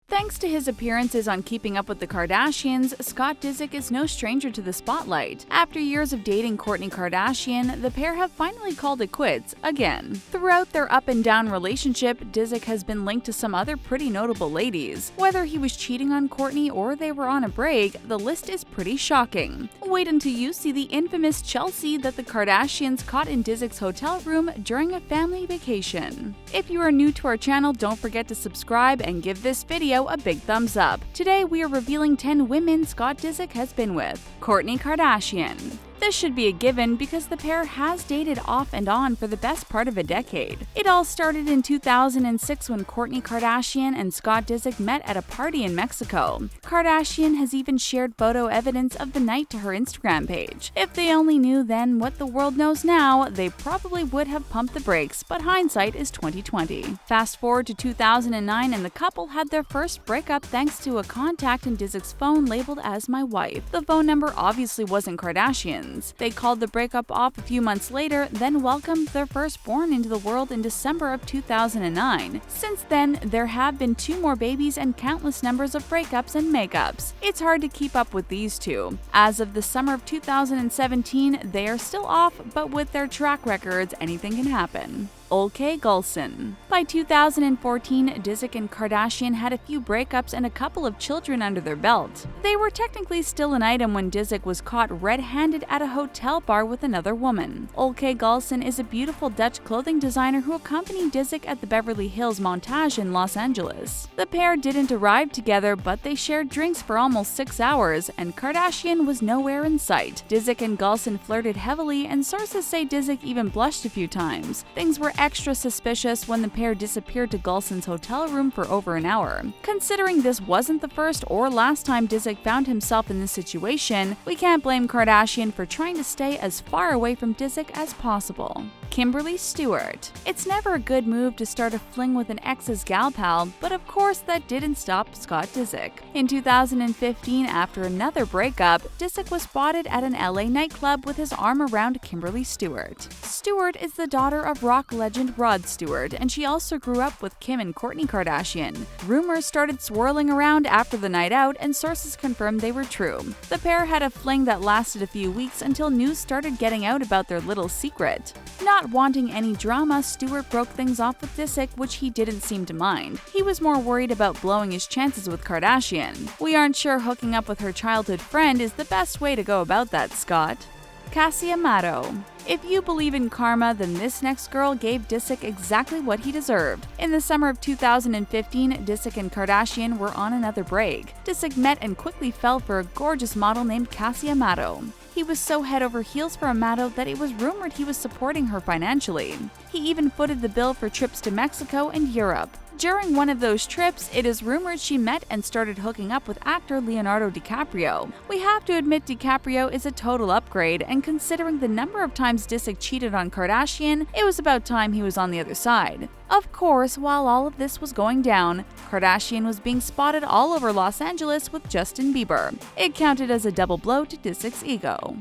Thanks to his appearances on Keeping Up with the Kardashians, Scott Disick is no stranger to the spotlight. After years of dating Kourtney Kardashian, the pair have finally called it quits again. Throughout their up-and-down relationship, Disick has been linked to some other pretty notable ladies. Whether he was cheating on Kourtney or they were on a break, the list is pretty shocking. Wait until you see the infamous Chelsea that the Kardashians caught in Disick's hotel room during a family vacation. If you are new to our channel, don't forget to subscribe and give this video a big thumbs up. Today we are revealing 10 women Scott Disick has been with. Kourtney Kardashian. This should be a given because the pair has dated off and on for the best part of a decade. It all started in 2006 when Kourtney Kardashian and Scott Disick met at a party in Mexico. Kardashian has even shared photo evidence of the night to her Instagram page. If they only knew then what the world knows now, they probably would have pumped the brakes, but hindsight is 2020. Fast forward to 2009 and the couple had their first breakup thanks to a contact in Disick's phone labeled as "my wife." The phone number obviously wasn't Kardashian's. They called the breakup off a few months later, then welcomed their firstborn into the world in December of 2009. Since then, there have been 2 more babies and countless numbers of breakups and makeups. It's hard to keep up with these two. As of the summer of 2017, they are still off, but with their track records, anything can happen. Olke Gulson. By 2014, Disick and Kardashian had a few breakups and a couple of children under their belt. They were technically still an item when Disick was caught red-handed at a hotel bar with another woman. Olke Gulson is a beautiful Dutch clothing designer who accompanied Disick at the Beverly Hills montage in Los Angeles. The pair didn't arrive together, but they shared drinks for almost 6 hours, and Kardashian was nowhere in sight. Disick and Gulson flirted heavily, and sources say Disick even blushed a few times. Things were extra suspicious when the pair disappeared to Gulson's hotel room for over an hour. Considering this wasn't the first or last time Disick found himself in this situation, we can't blame Kardashian for trying to stay as far away from Disick as possible. Kimberly Stewart. It's never a good move to start a fling with an ex's gal pal, but of course that didn't stop Scott Disick. In 2015, after another breakup, Disick was spotted at an LA nightclub with his arm around Kimberly Stewart. Stewart is the daughter of rock legend Rod Stewart, and she also grew up with Kim and Kourtney Kardashian. Rumors started swirling around after the night out, and sources confirmed they were true. The pair had a fling that lasted a few weeks until news started getting out about their little secret. Not wanting any drama, Stewart broke things off with Disick, which he didn't seem to mind. He was more worried about blowing his chances with Kardashian. We aren't sure hooking up with her childhood friend is the best way to go about that, Scott. CASSIE AMATO. If you believe in karma, then this next girl gave Disick exactly what he deserved. In the summer of 2015, Disick and Kardashian were on another break. Disick met and quickly fell for a gorgeous model named CASSIE AMATO. He was so head over heels for AMATO that it was rumored he was supporting her financially. He even footed the bill for trips to Mexico and Europe. During one of those trips, it is rumored she met and started hooking up with actor Leonardo DiCaprio. We have to admit DiCaprio is a total upgrade, and considering the number of times Disick cheated on Kardashian, it was about time he was on the other side. Of course, while all of this was going down, Kardashian was being spotted all over Los Angeles with Justin Bieber. It counted as a double blow to Disick's ego.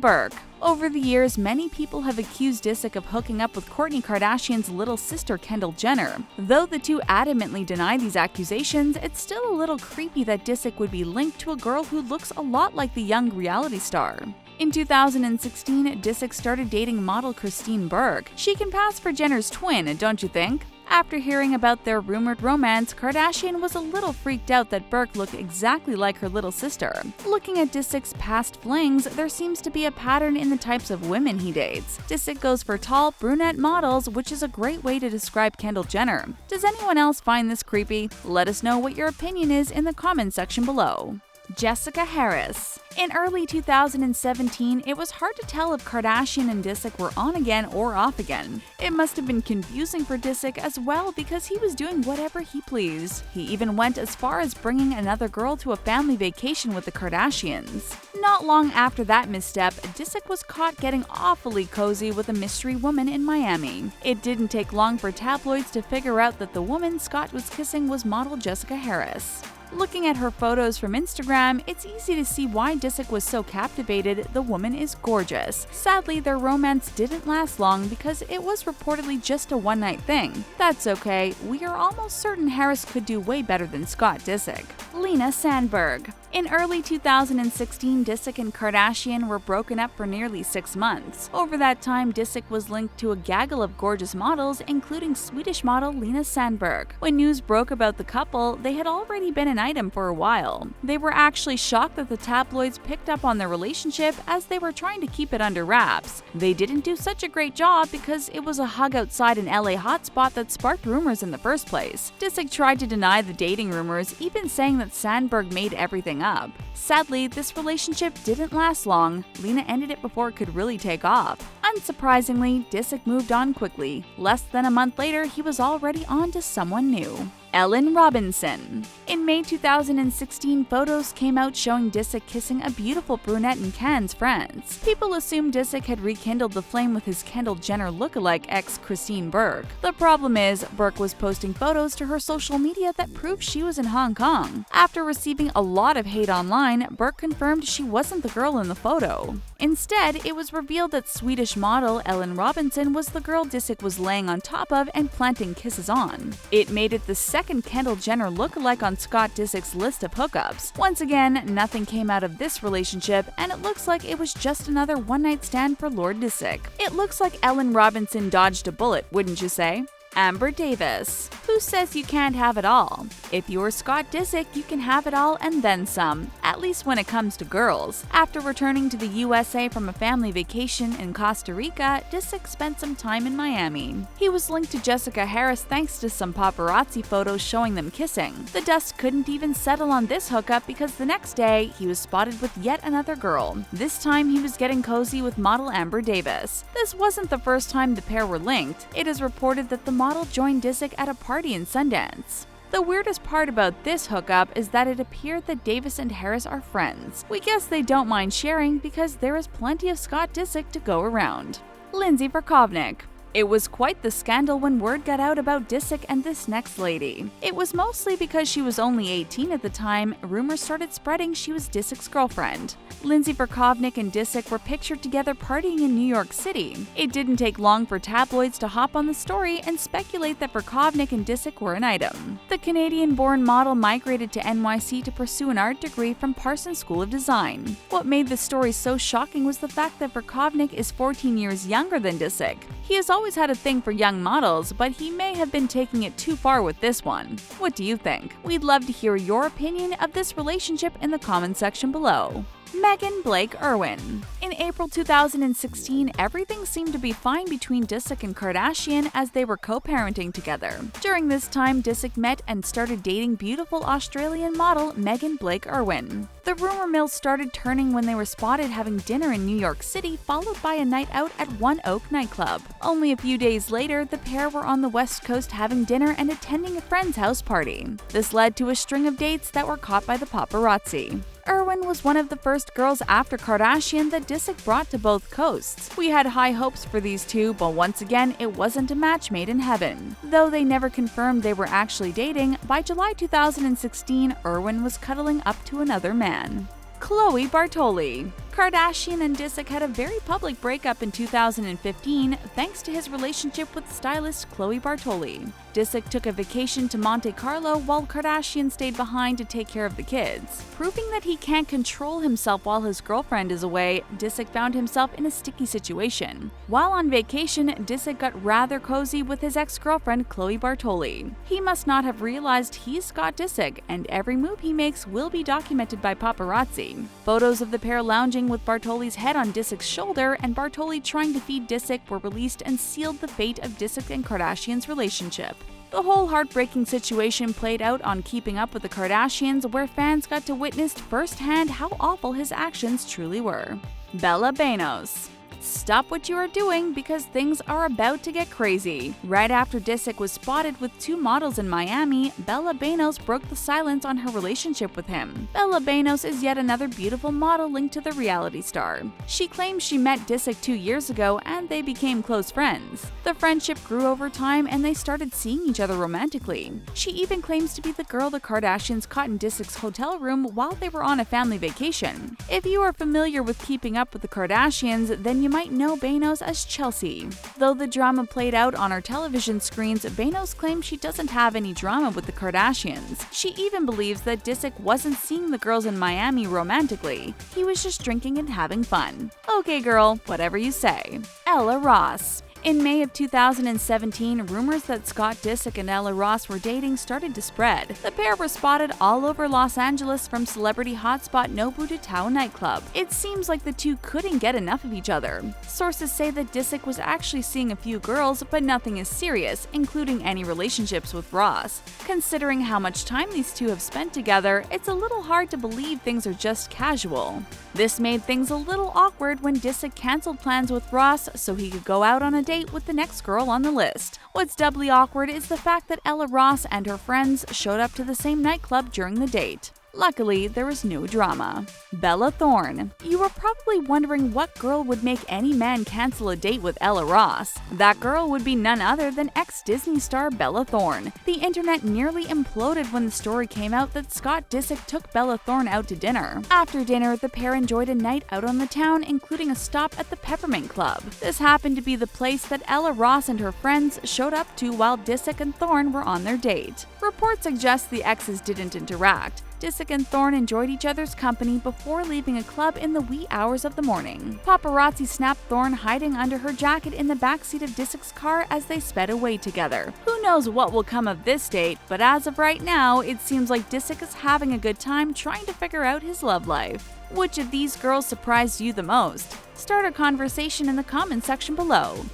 BURKE. Over the years, many people have accused Disick of hooking up with Kourtney Kardashian's little sister Kendall Jenner. Though the two adamantly deny these accusations, it's still a little creepy that Disick would be linked to a girl who looks a lot like the young reality star. In 2016, Disick started dating model BURKE. She can pass for Jenner's twin, don't you think? After hearing about their rumored romance, Kardashian was a little freaked out that Burke looked exactly like her little sister. Looking at Disick's past flings, there seems to be a pattern in the types of women he dates. Disick goes for tall, brunette models, which is a great way to describe Kendall Jenner. Does anyone else find this creepy? Let us know what your opinion is in the comment section below. Jessica Harris. In early 2017, it was hard to tell if Kardashian and Disick were on again or off again. It must have been confusing for Disick as well because he was doing whatever he pleased. He even went as far as bringing another girl to a family vacation with the Kardashians. Not long after that misstep, Disick was caught getting awfully cozy with a mystery woman in Miami. It didn't take long for tabloids to figure out that the woman Scott was kissing was model Jessica Harris. Looking at her photos from Instagram, it's easy to see why Disick was so captivated. The woman is gorgeous. Sadly, their romance didn't last long because it was reportedly just a one-night thing. That's okay, we are almost certain Harris could do way better than Scott Disick. Lena Sandberg. In early 2016, Disick and Kardashian were broken up for nearly 6 months. Over that time, Disick was linked to a gaggle of gorgeous models, including Swedish model Lena Sandberg. When news broke about the couple, they had already been an item for a while. They were actually shocked that the tabloids picked up on their relationship as they were trying to keep it under wraps. They didn't do such a great job because it was a hug outside an LA hotspot that sparked rumors in the first place. Disick tried to deny the dating rumors, even saying that Sandberg made everything up. Sadly, this relationship didn't last long. Lena ended it before it could really take off. Unsurprisingly, Disick moved on quickly. Less than a month later, he was already on to someone new. Ellen Robinson. In May 2016, photos came out showing Disick kissing a beautiful brunette in Cannes, France. People assumed Disick had rekindled the flame with his Kendall Jenner lookalike ex Christine Burke. The problem is, Burke was posting photos to her social media that proved she was in Hong Kong. After receiving a lot of hate online, Burke confirmed she wasn't the girl in the photo. Instead, it was revealed that Swedish model Ellen Robinson was the girl Disick was laying on top of and planting kisses on. It made it the second Kendall Jenner lookalike on Scott Disick's list of hookups. Once again, nothing came out of this relationship, and it looks like it was just another one-night stand for Lord Disick. It looks like Ellen Robinson dodged a bullet, wouldn't you say? Amber Davis. Who says you can't have it all? If you're Scott Disick, you can have it all and then some, at least when it comes to girls. After returning to the USA from a family vacation in Costa Rica, Disick spent some time in Miami. He was linked to Jessica Harris thanks to some paparazzi photos showing them kissing. The dust couldn't even settle on this hookup because the next day, he was spotted with yet another girl. This time, he was getting cozy with model Amber Davis. This wasn't the first time the pair were linked. It is reported that the model joined Disick at a party in Sundance. The weirdest part about this hookup is that it appeared that Davis and Harris are friends. We guess they don't mind sharing because there is plenty of Scott Disick to go around. Lindsay Verkovnik. It was quite the scandal when word got out about Disick and this next lady. It was mostly because she was only 18 at the time. Rumors started spreading she was Disick's girlfriend. Lindsay Verkovnik and Disick were pictured together partying in New York City. It didn't take long for tabloids to hop on the story and speculate that Verkovnik and Disick were an item. The Canadian-born model migrated to NYC to pursue an art degree from Parsons School of Design. What made the story so shocking was the fact that Verkovnik is 14 years younger than Disick. He has always had a thing for young models, but he may have been taking it too far with this one. What do you think? We'd love to hear your opinion of this relationship in the comment section below. Megan Blake Irwin. In April 2016, everything seemed to be fine between Disick and Kardashian as they were co-parenting together. During this time, Disick met and started dating beautiful Australian model Megan Blake Irwin. The rumor mill started turning when they were spotted having dinner in New York City, followed by a night out at One Oak nightclub. Only a few days later, the pair were on the West Coast having dinner and attending a friend's house party. This led to a string of dates that were caught by the paparazzi. Irwin was one of the first girls after Kardashian that Disick brought to both coasts. We had high hopes for these two, but once again, it wasn't a match made in heaven. Though they never confirmed they were actually dating, by July 2016, Irwin was cuddling up to another man. Khloe Bartoli. Kardashian and Disick had a very public breakup in 2015 thanks to his relationship with stylist Khloe Bartoli. Disick took a vacation to Monte Carlo while Kardashian stayed behind to take care of the kids. Proving that he can't control himself while his girlfriend is away, Disick found himself in a sticky situation. While on vacation, Disick got rather cozy with his ex-girlfriend Khloe Bartoli. He must not have realized he's Scott Disick, and every move he makes will be documented by paparazzi. Photos of the pair lounging with Bartoli's head on Disick's shoulder and Bartoli trying to feed Disick were released and sealed the fate of Disick and Kardashian's relationship. The whole heartbreaking situation played out on Keeping Up with the Kardashians, where fans got to witness firsthand how awful his actions truly were. Bella Banos. stop what you are doing because things are about to get crazy. Right after Disick was spotted with 2 models in Miami, Bella Banos broke the silence on her relationship with him. Bella Banos is yet another beautiful model linked to the reality star. She claims she met Disick 2 years ago and they became close friends. The friendship grew over time and they started seeing each other romantically. She even claims to be the girl the Kardashians caught in Disick's hotel room while they were on a family vacation. If you are familiar with Keeping Up with the Kardashians, then you might know Banos as Chelsea. Though the drama played out on our television screens, Banos claims she doesn't have any drama with the Kardashians. She even believes that Disick wasn't seeing the girls in Miami romantically. He was just drinking and having fun. Okay girl, whatever you say. Ella Ross. In May of 2017, rumors that Scott Disick and Ella Ross were dating started to spread. The pair were spotted all over Los Angeles from celebrity hotspot Nobu to Tao nightclub. It seems like the two couldn't get enough of each other. Sources say that Disick was actually seeing a few girls, but nothing is serious, including any relationships with Ross. Considering how much time these two have spent together, it's a little hard to believe things are just casual. This made things a little awkward when Disick canceled plans with Ross so he could go out on a date with the next girl on the list. What's doubly awkward is the fact that Ella Ross and her friends showed up to the same nightclub during the date. Luckily, there was no drama. Bella Thorne. You are probably wondering what girl would make any man cancel a date with Ella Ross. That girl would be none other than ex-Disney star Bella Thorne. The internet nearly imploded when the story came out that Scott Disick took Bella Thorne out to dinner. After dinner, the pair enjoyed a night out on the town, including a stop at the Peppermint Club. This happened to be the place that Ella Ross and her friends showed up to while Disick and Thorne were on their date. Reports suggest the exes didn't interact. Disick and Thorne enjoyed each other's company before leaving a club in the wee hours of the morning. Paparazzi snapped Thorne hiding under her jacket in the backseat of Disick's car as they sped away together. Who knows what will come of this date, but as of right now, it seems like Disick is having a good time trying to figure out his love life. Which of these girls surprised you the most? Start a conversation in the comment section below.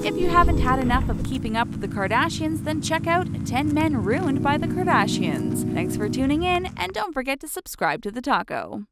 If you haven't had enough of Keeping Up with the Kardashians, then check out 10 Men Ruined by the Kardashians. Thanks for tuning in, and don't forget to subscribe to The Taco.